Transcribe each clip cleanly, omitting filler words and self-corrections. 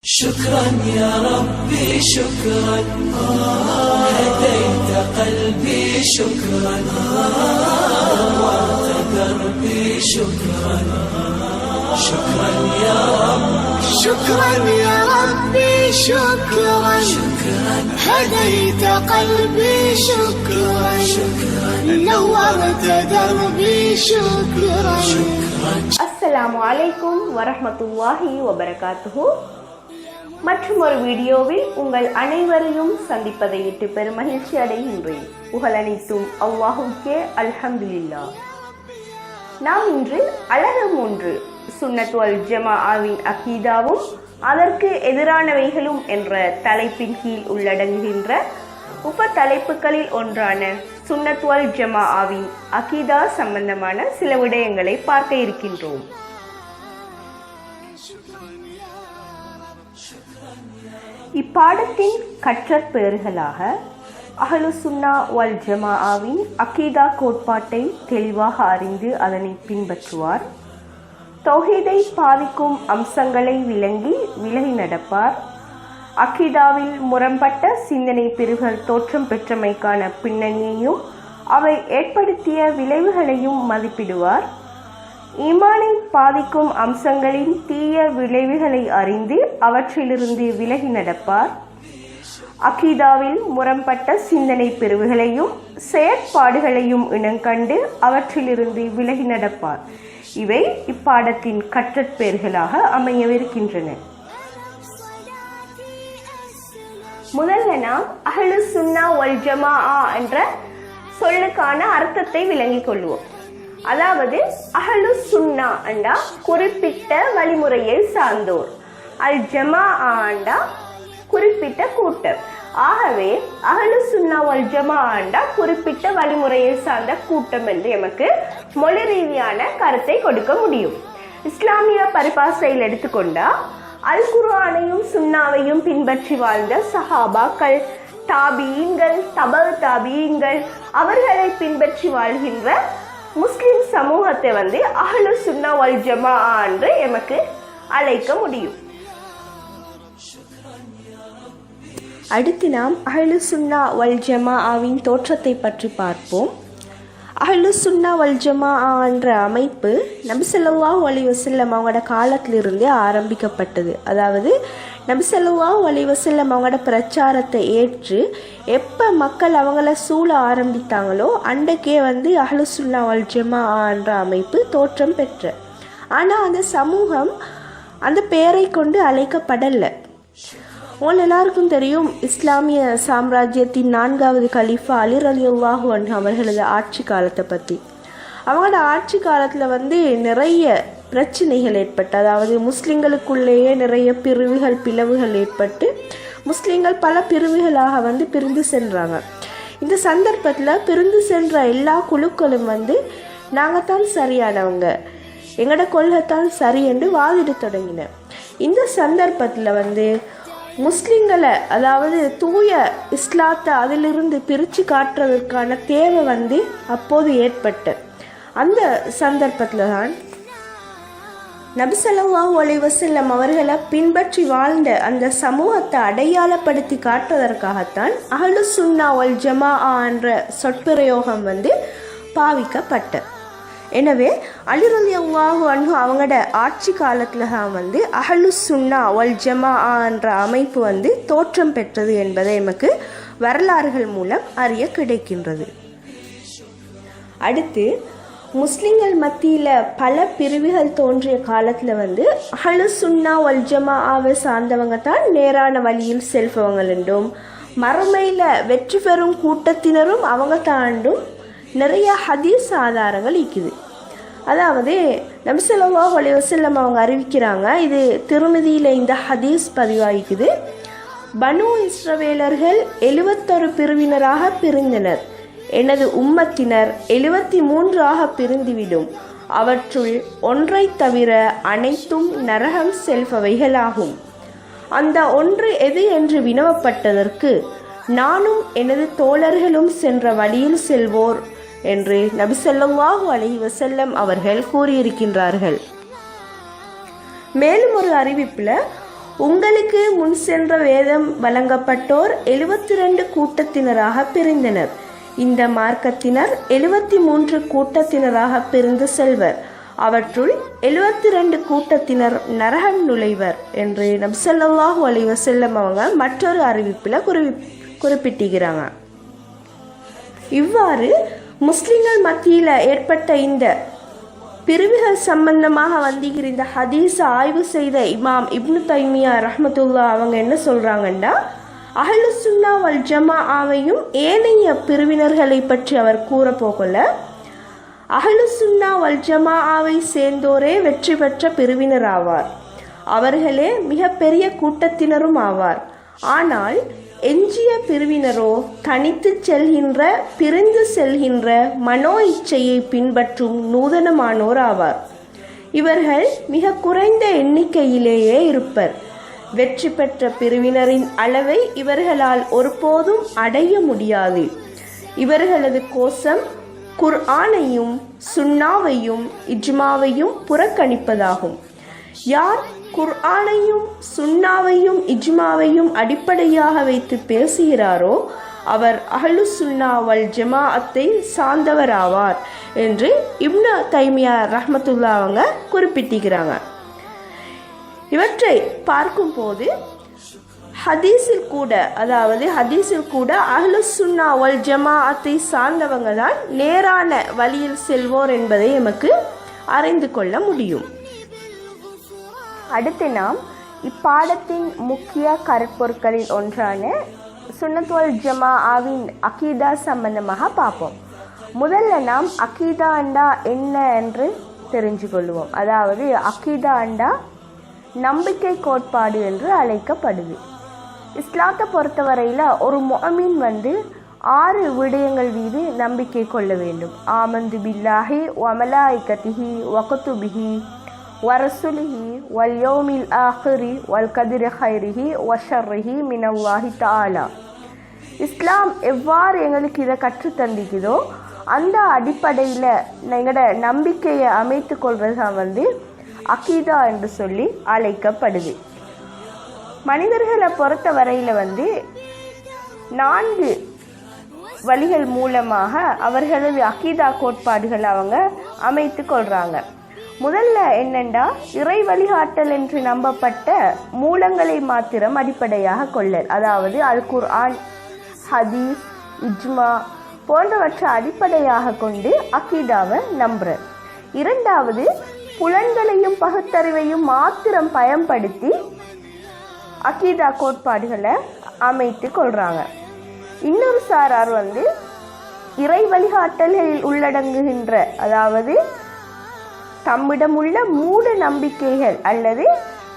شكرا يا ربي شكرا هديت قلبي شكرا نورت دربي شكرا شكرا يا رب شكرا يا ربي شكرا هديت قلبي شكرا نورت دربي شكرا அஸ்ஸலாமு அலைக்கும் வரஹ்மத்துல்லாஹி வபரகாத்துஹு. மற்றும் ஒரு வீடியோவில் உங்கள் அனைவரையும் சந்திப்பதை இட்டு பெருமகிழ்ச்சி அடைகின்றேன். புகழனைத்தும் அல்லாஹுக்கே, அல்ஹம்துலில்லாஹ். நாம் இன்று அழகு 3 சுன்னத் வல் ஜமாஅவின் அகீதாவும் அதற்கு எதிரானவைகளும் என்ற தலைப்பின் கீழ் உள்ளடங்குகின்ற உப தலைப்புகளில் ஒன்றான சுன்னத் வல் ஜமாஅவின் அகீதா சம்பந்தமான சில விடயங்களை பார்க்க இருக்கின்றோம். இப்பாடத்தின் கற்றற்பெயர்களாக அஹ்லு சுன்னா வல் ஜமாஅவின் அகீதா கோட்பாட்டை தெளிவாக அறிந்து அதனை பின்பற்றுவார், தௌஹீதை பாதிக்கும் அம்சங்களை விளங்கி விலகி நடப்பார், அகீதாவில் முரண்பட்ட சிந்தனை பிரிவுகள் தோற்றம் பெற்றமைக்கான பின்னணியையும் அவை ஏற்படுத்திய விளைவுகளையும் மதிப்பிடுவார், ஈமானை பாதிக்கும் அம்சங்களின் தீய விளைவுகளை அறிந்து அவற்றிலிருந்து விலகி நடப்பார், அகீதாவில் முரண்பட்ட சிந்தனை பிரிவுகளையும் செயற்பாடுகளையும் இனங்கண்டு அவற்றிலிருந்து விலகி நடப்பார். இவை இப்பாடத்தின் கற்றற்பெயர்களாக அமையவிருக்கின்றன. முதல்ல நாம் அஹ்லு சுன்னா வல் ஜமாஅ என்ற சொல்லுக்கான அர்த்தத்தை விளங்கிக் கொள்வோம். அதாவது அஹ்லு சுன்னா என்றா குறிப்பிட்ட வழிமுறையை சார்ந்தோர், அல் ஜமாஅ என்றா குறிப்பிட்ட கூட்டம். ஆகவே அஹ்லு சுன்னா வல் ஜமாஅ என்றா குறிப்பிட்ட வழிமுறையை சார்ந்த கூட்டம் என்று எமக்கு மொழி ரீதியான கருத்தை கொடுக்க முடியும். இஸ்லாமிய பரிபாஷையில் எடுத்துக்கொண்டா அல் குர்ஆனையும் சுன்னாவையும் பின்பற்றி வாழ்ந்த சஹாபாக்கள், தாபியீன்கள், தபல் தாபியீன்கள், அவர்களை பின்பற்றி வாழ்கின்ற முஸ்லிம் சமூகத்தை அஹ்லு சுன்னா வல் ஜமாஅ என்று எமக்கு அழைக்க முடியும். அடுத்து நாம் அஹ்லு சுன்னா வல் ஜமாஅவின் தோற்றத்தை பற்றி பார்ப்போம். அஹ்லு சுன்னா வல் ஜமாஅ என்ற அமைப்பு நபி ஸல்லல்லாஹு அலைஹி வஸல்லம் அவங்களோட காலத்திலிருந்தே ஆரம்பிக்கப்பட்டது. அதாவது நபி ஸல்லல்லாஹு அலைஹி வஸல்லம் அவங்களோட பிரச்சாரத்தை ஏற்று எப்போ மக்கள் அவங்கள சூழ ஆரம்பித்தாங்களோ அன்றைக்கே அஹ்லு சுன்னா வல் ஜமாஅ என்ற அமைப்பு தோற்றம் பெற்ற. ஆனால் அந்த சமூகம் அந்த பெயரை கொண்டு அழைக்கப்படலை. உங்கள் எல்லாருக்கும் தெரியும், இஸ்லாமிய சாம்ராஜ்யத்தின் 4வது கலீஃபா அலி ரலியல்லாஹு அன்ஹு அவர்களது ஆட்சி காலத்தை பற்றி. அவங்களோட ஆட்சி காலத்தில் நிறைய பிரச்சனைகள் ஏற்பட்டு, அதாவது முஸ்லிம்களுக்குள்ளேயே நிறைய பிளவுகள் ஏற்பட்டு முஸ்லிம்கள் பல பிரிவுகளாக பிரிந்து சென்றாங்க. இந்த சந்தர்ப்பத்தில் பிரிந்து சென்ற எல்லா குழுக்களும் நாங்கள் தான் சரியானவங்க, எங்களோட கொள்கைத்தான் சரி என்று வாதிட தொடங்கின. இந்த சந்தர்ப்பத்தில் முஸ்லிம்களை, அதாவது தூய இஸ்லாத்தை அதிலிருந்து பிரித்து காட்டுறதற்கான தேவை அப்போது ஏற்பட்ட அந்த சந்தர்ப்பத்தில் தான் நபி ஸல்லல்லாஹு அலைஹி வஸல்லம் அவர்களை பின்பற்றி வாழ்ந்த அந்த சமூகத்தை அடையாளப்படுத்தி காட்டுவதற்காகத்தான் அஹ்லு சுன்னா வல் ஜமாஅ என்ற சொற்பிரயோகம் பாவிக்கப்பட்ட. எனவே அலி ரலியல்லாஹு அன்ஹு அவங்களோட ஆட்சி காலத்தில் தான் அஹ்லு சுன்னா வல் ஜமாஅ என்ற அமைப்பு தோற்றம் பெற்றது என்பதை நமக்கு வரலாறுகள் மூலம் அறிய கிடைக்கின்றது. அடுத்து முஸ்லிம்கள் மத்தியில் பல பிரிவுகள் தோன்றிய காலத்தில் அஹ்லு சுன்னா வல் ஜமாஅவை சார்ந்தவங்க தான் நேரான வழியில் செல்பவங்கள் என்றும், மறுமையில் வெற்றி பெறும் கூட்டத்தினரும் அவங்க தாண்டும் நிறைய ஹதீஸ் ஆதாரங்கள் இருக்குது. அதாவது நபி ஸல்லல்லாஹு அலைஹி வஸல்லம் அவங்க அறிவிக்கிறாங்க, இது திருமதியில் இந்த ஹதீஸ் பதிவாகிக்குது. பனு இஸ்ரவேலர்கள் 71 பிரிவினராக பிரிந்தனர். எனது உம்மத்தினர் 73 பிரிந்துவிடும். அவற்றுள் ஒன்றை தவிர அனைத்தும் நரகம் செல்பவைகளாகும். அந்த ஒன்று எது என்று வினவப்பட்டதற்கு, நானும் எனது தோழர்களும் சென்ற வழியில் செல்வோர் என்று நபி ஸல்லல்லாஹு அலைஹி வஸல்லம் அவர்கள் கூறியிருக்கின்றார்கள். மேலும் ஒரு அறிவிப்பில் உங்களுக்கு முன் சென்ற வேதம் வழங்கப்பட்டோர் 72 கூட்டத்தினராக பிரிந்தனர். இந்த மார்க்கத்தினர் 73 கூட்டத்தினராக பிரிந்து செல்வர். அவற்றுள் 72 கூட்டத்தினர் நரகம் நுழைவர் என்று நபி ஸல்லல்லாஹு அலைஹி வஸல்லம் அவங்க மற்றொரு அறிவிப்பில் குறிப்பிட்டிருக்கிறாங்க. இவ்வாறு முஸ்லிம்கள் மத்தியில் ஏற்பட்ட இந்த பிரிவுகள் சம்பந்தமாக வந்திருக்கிற இந்த ஹதீஸை ஆய்வு செய்த இமாம் இப்னு தைமியா ரஹ்மத்துல்லா அவங்க என்ன சொல்கிறாங்கன்னா, அஹ்லு சுன்னா வல் ஜமாஅவையும் ஏனைய பிரிவினர்களை பற்றி அவர் கூற போகல, அஹ்லு சுன்னா வல் ஜமாஅவை சேர்ந்தோரே வெற்றி பெற்ற பிரிவினர் ஆவார். அவர்களே மிகப்பெரிய கூட்டத்தினரும் ஆவார். ஆனால் எஞ்சிய பிரிவினரோ தனித்து செல்கின்ற பிரிந்து செல்கின்ற மனோ இச்சையை பின்பற்றும் நூதனமானோர் ஆவார். இவர்கள் மிக குறைந்த எண்ணிக்கையிலேயே இருப்பர். வெற்றி பெற்ற பிரிவினரின் அளவை இவர்களால் ஒருபோதும் அடைய முடியாது. இவர்களது கோஷம் குர்ஆனையும் சுன்னாவையும் இஜ்மாவையும் புறக்கணிப்பதாகும். யார் குர்ஆனையும் சுன்னாவையும் இஜ்மாவையும் அடிப்படையாக வைத்து பேசுகிறாரோ அவர் அஹ்லு சுன்னா வல் ஜமாஅத்தை சார்ந்தவராவார் என்று இப்னு தைமியா ரஹ்மத்துல்லா அவங்க குறிப்பிட்டிருக்கிறாங்க. இவற்றை பார்க்கும்போது ஹதீஸில் கூட அஹ்லு சுன்னா வல் ஜமாஅத்தை சார்ந்தவங்க தான் நேரான வழியில் செல்வோர் என்பதை நமக்கு அறிந்து கொள்ள முடியும். அடுத்து நாம் இப்பாடத்தின் முக்கிய கருப்பொருட்களில் ஒன்றான சுன்னத் வல் ஜமாஅவின் அகீதா சம்பந்தமாக பார்ப்போம். முதல்ல நாம் அகீதா அண்டா என்ன என்று தெரிஞ்சு கொள்வோம். அதாவது அகீதா அண்டா நம்பிக்கை கோட்பாடு என்று அழைக்கப்படுது. இஸ்லாத்தை பொறுத்தவரையில் ஒரு முஅமின் 6 விடயங்கள் மீது நம்பிக்கை கொள்ள வேண்டும். ஆமந்து பில்லாஹி வ மலாயிகத்திஹி வ குதுபிஹி வரசுலிஹி வல் யௌமில் ஆஹிரி வல் கதிரி ஹைரிஹி வ ஷர்ரிஹி மினல்லாஹி தஆலா. இஸ்லாம் எவ்வாறு எங்களுக்கு இதை கற்றுத்தந்திக்குதோ அந்த அடிப்படையில் எங்களோட நம்பிக்கையை அமைத்து கொள்வது தான் அகீதா என்று சொல்லி அழைக்கப்படுது. மனிதர்களை பொறுத்த வரையில் 4 வழிகள் மூலமாக அவர்களது அகீதா கோட்பாடுகள் அவங்க அமைத்து கொள்கிறாங்க. முதல்ல என்னென்னா, இறை வழிகாட்டல் என்று நம்பப்பட்ட மூலங்களை மாத்திரம் அடிப்படையாக கொள்ளல். அதாவது அல் குர்ஆன், ஹதீஸ், இஜ்மா போன்றவற்றை அடிப்படையாக கொண்டு அகீதாவை நம்புறர். இரண்டாவது, புலன்களையும் பகுத்தறிவையும் மாத்திரம் பயன்படுத்தி அகீதா கோட்பாடுகளை அமைத்து கொள்கிறாங்க. இன்னொரு சாரார் இறை வழிகாட்டல்களில் உள்ளடங்குகின்ற, அதாவது தம்மிடம் உள்ள மூட நம்பிக்கைகள் அல்லது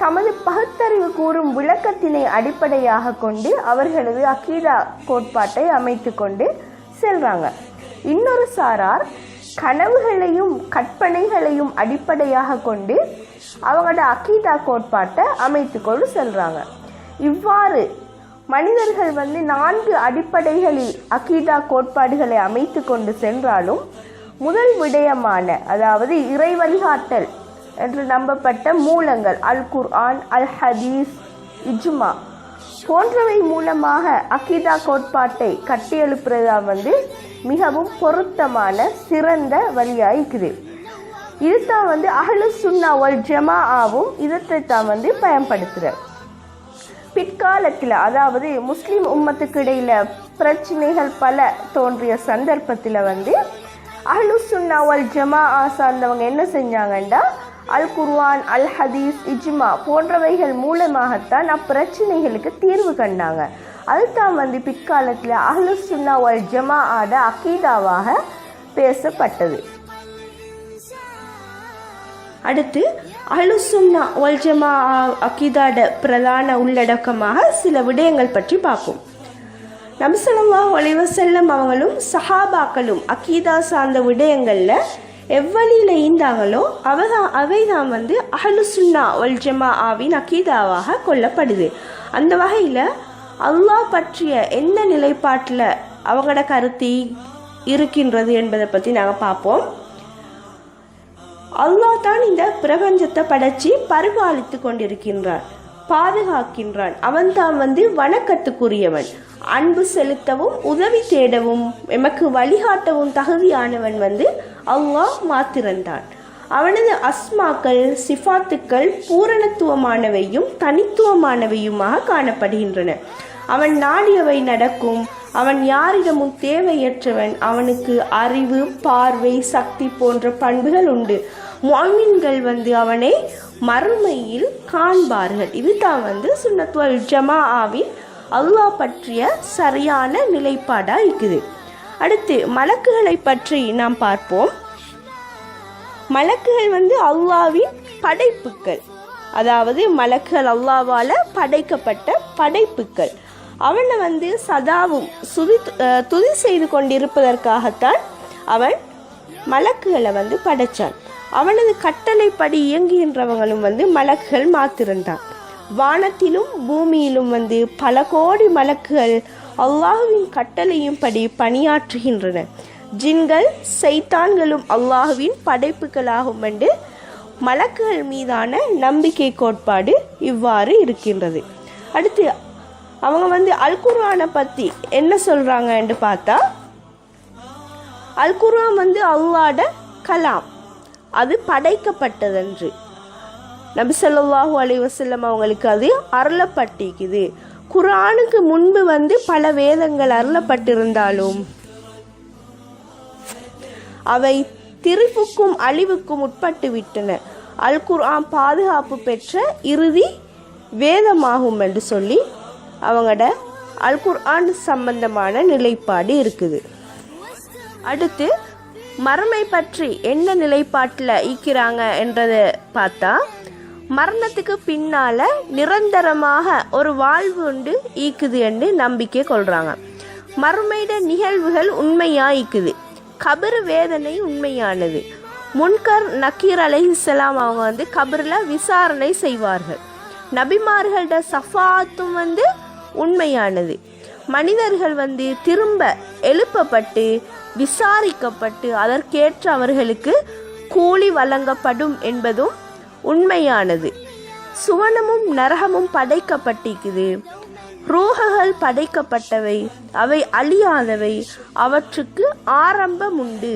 தமது பகுத்தறிவு கூறும் விளக்கத்தினை அடிப்படையாக கொண்டு அவர்களது அகீதா கோட்பாட்டை அமைத்து கொண்டு செல்றாங்க. இன்னொரு சாரார் கனவுகளையும் கற்பனைகளையும் அடிப்படையாக கொண்டு அவங்களோட அகீதா கோட்பாட்டை அமைத்து கொண்டு செல்றாங்க. இவ்வாறு மனிதர்கள் 4 அடிப்படைகளில் அகீதா கோட்பாடுகளை அமைத்து கொண்டு சென்றாலும் முதல் விடயமான, அதாவது இறை வழிகாட்டல் என்று நம்பப்பட்ட மூலங்கள் அல் குர்ஆன், அல் ஹதீஸ், இஜ்மா போன்றவை மூலமாக அகீதா கோட்பாட்டை கட்டியெழுப்புறதா மிகவும் பொருத்தமான சிறந்த வழியாயிருக்குது. இதுதான் அஹ்லு சுன்னா வல் ஜமாஅவும் இதை தான் பயன்படுத்துகிறார். பிற்காலத்தில், அதாவது முஸ்லீம் உம்மத்துக்கு இடையில் பிரச்சனைகள் பல தோன்றிய சந்தர்ப்பத்தில் அஹ்லு சுன்னா வல் ஜமாஅ சார்ந்தவங்க என்ன செஞ்சாங்கன்னா, அல் குர்ஆன், அல் ஹதீஸ், இஜ்மா போன்றவைகள் மூலமாகத்தான் அப்பிரச்சனைகளுக்கு தீர்வு கண்டாங்க. அதுதான் பிற்காலத்தில் அஹ்லு சுன்னா வல் ஜமாஅட அகீதாவாக பேசப்பட்டது. அடுத்து அஹ்லு சுன்னா வல் ஜமாஅ அகீதாட பிரதான உள்ளடக்கமாக சில விடயங்கள் பற்றி பார்ப்போம். நபி ஸல்லல்லாஹு அலைஹி வஸல்லம் அவங்களும் சஹாபாக்களும் அகீதா சார்ந்த விடயங்களில் எவ்வழியில் ஈந்தாங்களோ அவை தான் அஹ்லு சுன்னா வல் ஜமாஅவின் அகீதாவாக கொள்ளப்படுது. அந்த வகையில் அல்லாஹ் பற்றிய என்ன நிலைப்பாட்டில் அவங்களோட கருத்து இருக்கின்றது என்பதை பற்றி நாங்கள் பார்ப்போம். அல்லாஹ் தான் இந்த பிரபஞ்சத்தை படைச்சி பரிபாலித்து கொண்டிருக்கின்றார். பாதுகாக்கின்றான். அவன்தான் வணக்கத்துக்குரியவன். அன்பு செலுத்தவும் உதவி தேடவும் எமக்கு வழிகாட்டவும் தகுதியானவன் அல்லாஹ் மாத்திரம்தான். அவனது அஸ்மாக்கள் சிஃபாத்துக்கள் பூரணத்துவமானவையும் தனித்துவமானவையுமாக காணப்படுகின்றன. அவன் நாடியவை நடக்கும். அவன் யாரிடமும் தேவையற்றவன். அவனுக்கு அறிவு, பார்வை, சக்தி போன்ற பண்புகள் உண்டு. முஃமின்கள் அவனை மறுமையில் காண்பார்கள். இதுதான் சுன்னத் வல் ஜமாஅவின் அல்லாஹ் பற்றிய சரியான நிலைப்பாடா இருக்குது. அடுத்து மலக்குகளை பற்றி நாம் பார்ப்போம். மலக்குகள் அல்லாஹ்வின் படைப்புக்கள். அதாவது மலக்குகள் அல்லாஹ்வால படைக்கப்பட்ட படைப்புக்கள். அவனை சதாவும் துதி செய்து கொண்டிருப்பதற்காகத்தான் அவன் மலக்குகளை படைச்சான். அவனது கட்டளைப்படி இயங்குகின்றவங்களும் மலக்குகள் மாத்திரம்தான். வானத்திலும் பூமியிலும் பல கோடி மலக்குகள் அல்லாஹுவின் கட்டளையும் படி பணியாற்றுகின்றன. ஜின்கள் சைத்தான்களும் அல்லாஹுவின் படைப்புகளாகும் என்று மலக்குகள் மீதான நம்பிக்கை கோட்பாடு இவ்வாறு இருக்கின்றது. அடுத்து அவங்க அல் குர்ஆனை பற்றி என்ன சொல்கிறாங்க என்று பார்த்தா, அல் குர்ஆன் அல்லாஹ்வோட கலாம், அது படைக்கப்பட்டதன்று. நபி ஸல்லல்லாஹு அலைஹி வஸல்லம் அவங்களுக்கு அது அருளப்பட்டிருக்குது. குர்ஆனுக்கு முன்பு பல வேதங்கள் அருளப்பட்டிருந்தாலும் அவை திரிப்புக்கும் அழிவுக்கும் உட்பட்டு விட்டன. அல் குர்ஆன் பாதுகாப்பு பெற்ற இறுதி வேதமாகும் என்று சொல்லி அவங்களோட அல் குர்ஆன் சம்பந்தமான நிலைப்பாடு இருக்குது. அடுத்து மறுமை பற்றி என்ன நிலைப்பாட்டில் ஈக்கிறாங்க என்றதை பார்த்தா, மரணத்துக்கு பின்னால நிரந்தரமாக ஒரு வாழ்வு உண்டு ஈக்குது என்று நம்பிக்கை கொள்றாங்க. மறுமையிட நிகழ்வுகள் உண்மையா ஈக்குது. கபர் வேதனை உண்மையானது. முன்கர் நக்கீர் அலைஹிஸ்ஸலாம் அவங்க கபரில் விசாரணை செய்வார்கள். நபிமார்களோட சஃபாத்தும் உண்மையானது. மனிதர்கள் திரும்ப எழுப்பப்பட்டு விசாரிக்கப்பட்டு அதற்கேற்ற அவர்களுக்கு கூலி வழங்கப்படும் என்பதும் உண்மையானது. சுவனமும் நரகமும் படைக்கப்பட்டிருக்குது. ரூஹகள் படைக்கப்பட்டவை, அவை அழியாதவை, அவற்றுக்கு ஆரம்பம் உண்டு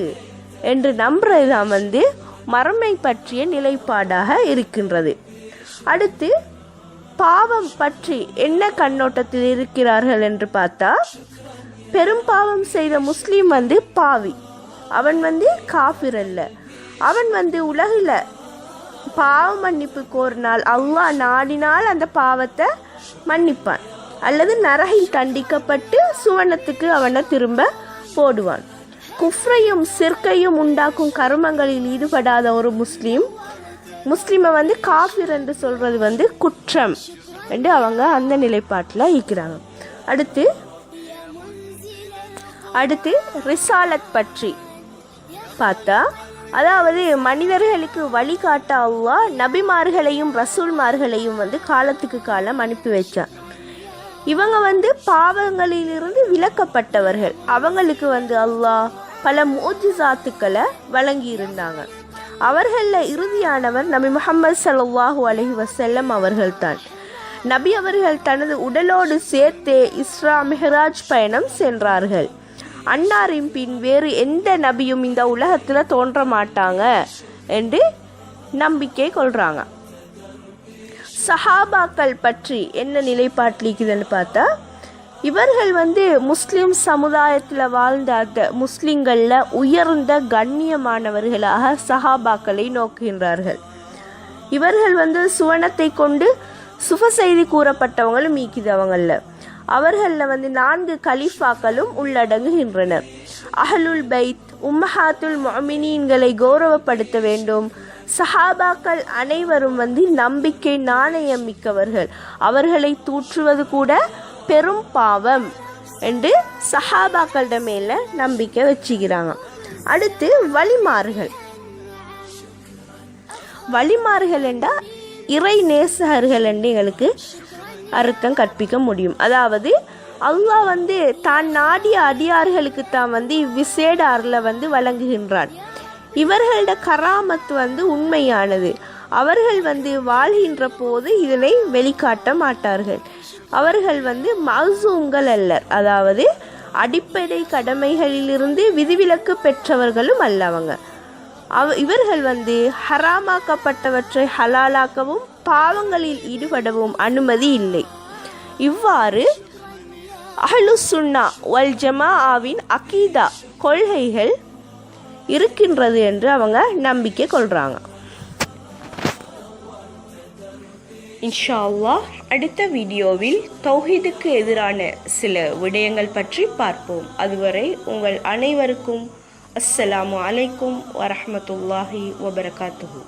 என்று நம்புறதுதான் மறுமை பற்றிய நிலைப்பாடாக இருக்கின்றது. அடுத்து பாவம் பற்றி என்ன கண்ணோட்டத்தில் இருக்கிறார்கள் என்று பார்த்தா, பெரும் பாவம் செய்த முஸ்லீம் பாவி. அவன் காஃபிர் அல்ல. அவன் உலகில் பாவ மன்னிப்பு கோரினால் அல்லாஹ் நாடினால் அந்த பாவத்தை மன்னிப்பான், அல்லது நரகில் தண்டிக்கப்பட்டு சுவனத்துக்கு அவனை திரும்ப போடுவான். குஃப்ரையும் சிற்கையும் உண்டாக்கும் கருமங்களில் ஈடுபடாத ஒரு முஸ்லீமை காஃபிர் என்று சொல்றது குற்றம் என்று அவங்க அந்த நிலைப்பாட்டில் இருக்கிறாங்க. அடுத்து ரிசாலத் பற்றி பார்த்தா, அதாவது மனிதர்களுக்கு வழிகாட்ட அல்லாஹ் நபிமார்களையும் ரசூல்மார்களையும் காலத்துக்கு காலம் அனுப்பி வச்சான். இவங்க பாவங்களிலிருந்து விலக்கப்பட்டவர்கள். அவங்களுக்கு அல்லாஹ் பல முஜிசாத்துக்களை வழங்கி இருந்தாங்க. அவர்களில் இறுதியானவர் நபி முஹம்மது ஸல்லல்லாஹு அலைஹி வஸல்லம் அவர்கள்தான். நபி அவர்கள் தனது உடலோடு சேர்த்தே இஸ்ரா மிஹ்ராஜ் பயணம் சென்றார்கள். அன்னாரின் பின் வேறு எந்த நபியும் இந்த உலகத்தில் தோன்ற மாட்டாங்க என்று நம்பிக்கை கொள்றாங்க. சஹாபாக்கள் பற்றி என்ன நிலைப்பாட்டில் இருக்குதுன்னு பார்த்தா, இவர்கள் முஸ்லிம் சமுதாயத்தில் வாழ்ந்த அந்த முஸ்லிம்களில் உயர்ந்த கண்ணியமானவர்களாக சஹாபாக்களை நோக்குகின்றார்கள். இவர்கள் சுவனத்தை கொண்டு சுப செய்தி கூறப்பட்டவங்களும் மீக்குது. அவர்களில் 4 கலீஃபாக்களும் உள்ளடங்குகின்றனர். அஹ்லுல் பைத் உம்மஹாத்துல் முஃமினீன்களை கௌரவப்படுத்த வேண்டும். சஹாபாக்கள் அனைவரும் நம்பிக்கை நாணயம் மிக்கவர்கள். அவர்களை தூற்றுவது கூட பெரும் பாவம் என்று சஹாபாக்கள மேல நம்பிக்கை வச்சுக்கிறாங்க. அடுத்து வழிமார்கள் என்றா இறை நேசகர்கள் என்று எங்களுக்கு அர்த்தம் கற்பிக்க முடியும். அதாவது அல்லாஹ் தான் நாடிய அடியார்களுக்கு தான் விசேட அருளை வழங்குகின்றான். இவர்களோட கராமத்து உண்மையானது. அவர்கள் வாழ்கின்ற போது இதனை வெளிக்காட்ட மாட்டார்கள். அவர்கள் மஅசூம்கள் அல்லர், அதாவது அடிப்படை கடமைகளிலிருந்து விதிவிலக்கு பெற்றவர்களும் அல்லவங்க. இவர்கள் ஹராமாக்கப்பட்டவற்றை ஹலாலாக்கவும் பாவங்களில் ஈடுபடவும் அனுமதி இல்லை. இவ்வாறு அஹ்லுஸ் சுன்னா வல் ஜமாஅவின் அகீதா கொள்கைகள் இருக்கின்றது என்று அவங்க நம்பிக்கை கொள்றாங்க. இன்ஷா அல்லாஹ் அடுத்த வீடியோவில் தௌஹீதுக்கு எதிரான சில விடயங்கள் பற்றி பார்ப்போம். அதுவரை உங்கள் அனைவருக்கும் அஸ்ஸலாமு அலைக்கும் வரஹ்மத்துல்லாஹி வபரகாத்துஹு.